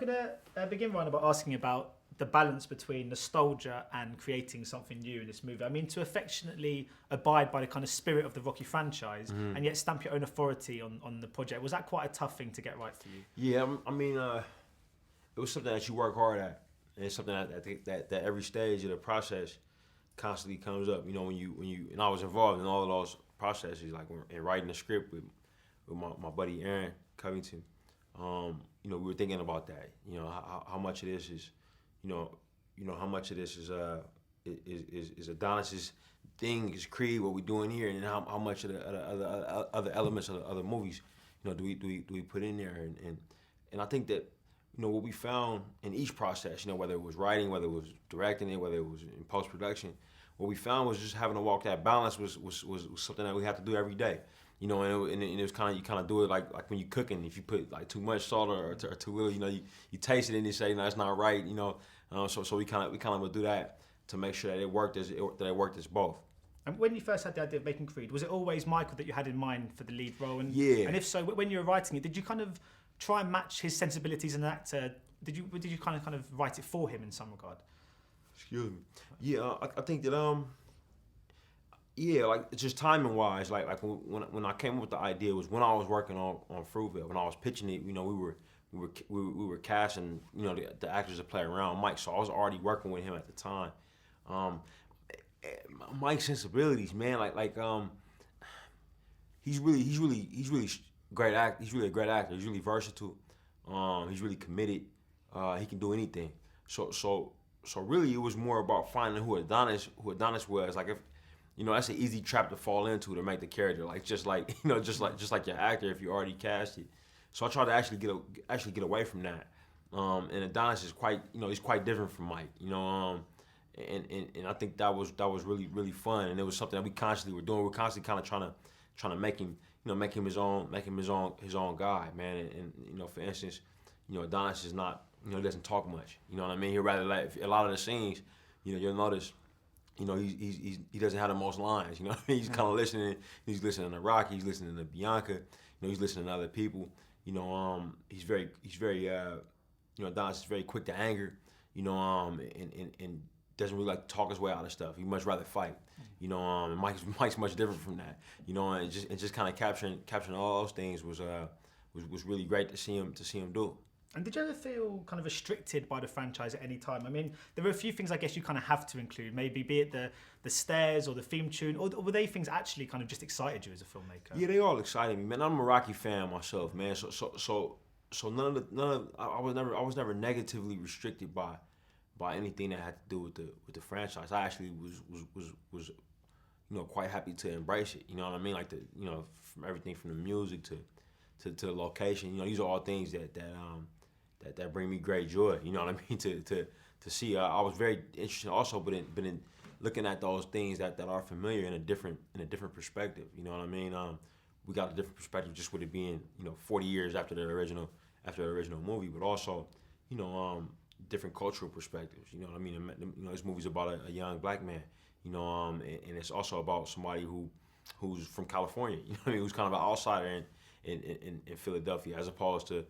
going to begin, Ryan, by asking about the balance between nostalgia and creating something new in this movie. I mean, to affectionately abide by the kind of spirit of the Rocky franchise and yet stamp your own authority on the project, was that quite a tough thing to get right for you? Yeah, I mean, it was something that you work hard at, and it's something that every stage of the process constantly comes up. You know, when you and I was involved in all of those processes, like in writing the script with my buddy Aaron Covington. You know, we were thinking about that. You know, how much of this is, you know, how much of this is Adonis's thing, his creed, what we're doing here, and how much of the other elements of the other movies, you know, do we put in there, and I think that, you know, what we found in each process, you know, whether it was writing, whether it was directing it, whether it was in post-production, what we found was just having to walk that balance was something that we had to do every day. You know, and it was kind of, you kind of do it like when you're cooking. If you put like too much salt or too little, you know, you taste it and you say, no, it's not right. You know, so we kind of would do that to make sure that it worked as both. And when you first had the idea of making Creed, was it always Michael that you had in mind for the lead role? And, yeah. And if so, when you were writing it, did you kind of try and match his sensibilities as an actor? Did you kind of write it for him in some regard? Excuse me. Yeah, I think that yeah, like just timing wise, like when I came up with the idea was when I was working on Fruitvale. When I was pitching it, you know, we were casting, you know, the actors to play around Mike, so I was already working with him at the time. Mike's sensibilities, man, he's really great act. He's really a great actor. He's really versatile. He's really committed. He can do anything. So really, it was more about finding who Adonis was. Like, if, you know, that's an easy trap to fall into to make the character just like your actor if you already cast it. So I tried to actually get away from that. And Adonis is quite, you know, he's quite different from Mike. You know, and I think that was really fun, and it was something that we constantly were doing. We're constantly kind of trying to make him his own guy, man. And you know, for instance, you know, Adonis is not, you know, he doesn't talk much. You know what I mean? He'd rather, like, a lot of the scenes, you know, you'll notice, you know, he doesn't have the most lines. You know what I mean? He's kind of listening. He's listening to Rocky. He's listening to Bianca. You know, he's listening to other people. You know, he's very you know, Adonis is very quick to anger. You know, and doesn't really like to talk his way out of stuff. He'd much rather fight. You know, and Mike's much different from that. You know, and just kind of capturing all those things was really great to see him do. And did you ever feel kind of restricted by the franchise at any time? I mean, there were a few things I guess you kind of have to include, maybe be it the stairs or the theme tune, or were they things actually kind of just excited you as a filmmaker? Yeah, they all excited me, man. I'm a Rocky fan myself, man. So I was never negatively restricted by anything that had to do with the franchise. I actually was you know, quite happy to embrace it. You know what I mean? Like, you know, from everything from the music to the location. You know, these are all things that bring me great joy. You know what I mean? To see. I was very interested also, but in looking at those things that are familiar in a different perspective. You know what I mean? We got a different perspective just with it being, you know, 40 years after the original movie, but also, you know, different cultural perspectives. You know what I mean? You know, this movie's about a young black man. You know, and it's also about somebody who's from California. You know what I mean? Who's kind of an outsider in Philadelphia, as opposed to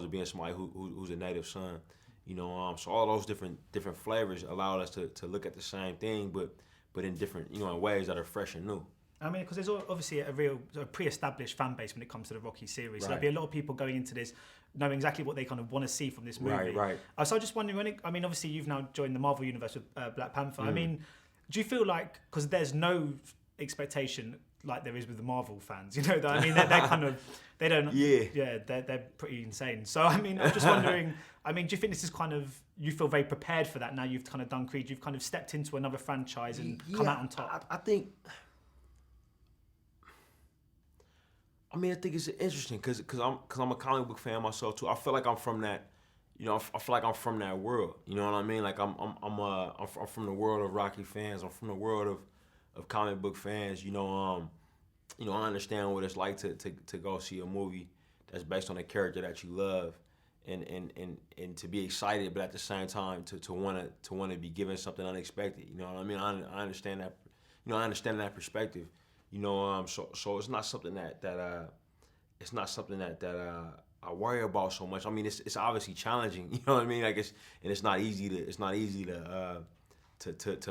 being somebody who's a native son. You know, so all those different flavors allowed us to look at the same thing, but in different, you know, in ways that are fresh and new. I mean, because there's obviously a real pre-established fan base when it comes to the Rocky series. So Right. there'll be a lot of people going into this knowing exactly what they kind of want to see from this movie. Right. So I was just wondering, I mean, obviously you've now joined the Marvel Universe with Black Panther. I mean, do you feel like, because there's no expectation like there is with the Marvel fans, you know, I mean, they're kind of, they don't, they're pretty insane. So, I mean, I'm just wondering, I mean, do you think this is kind of, you feel very prepared for that now you've kind of done Creed, you've kind of stepped into another franchise and come out on top? I think it's interesting because I'm a comic book fan myself too. I feel like I'm from that, you know, I feel like I'm from that world. You know what I mean? Like I'm from the world of Rocky fans. I'm from the world of comic book fans. You know, I understand what it's like to go see a movie that's based on a character that you love, and to be excited, but at the same time to want to be given something unexpected. You know what I mean? I understand that. You know, I understand that perspective. You know, so it's not something that worry about so much. I mean, it's obviously challenging. You know what I mean? Like it's not easy to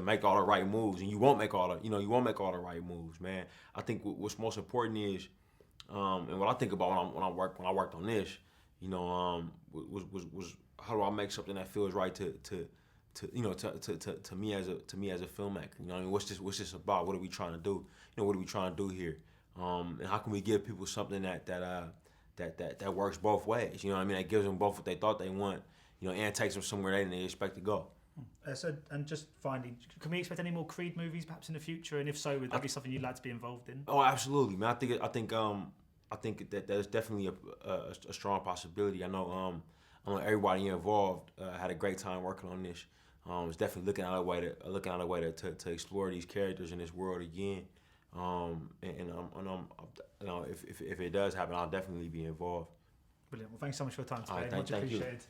make all the right moves, and you won't make all the right moves, man. I think what's most important is, and what I think about when I worked on this, was how do I make something that feels right to me as a filmmaker. You know what I mean? What's this about? What are we trying to do? What are we trying to do here? And how can we give people something that works both ways? You know what I mean? That gives them both what they thought they want, and takes them somewhere they didn't expect to go. And just finally, can we expect any more Creed movies perhaps in the future? And if so, would that be something you'd like to be involved in? Oh, absolutely, man. I think that there's definitely a strong possibility. I know everybody involved had a great time working on this. It's definitely looking out a way to explore these characters in this world again. If it does happen, I'll definitely be involved. Brilliant. Well, thanks so much for your time today. All right, Much thank you. appreciated.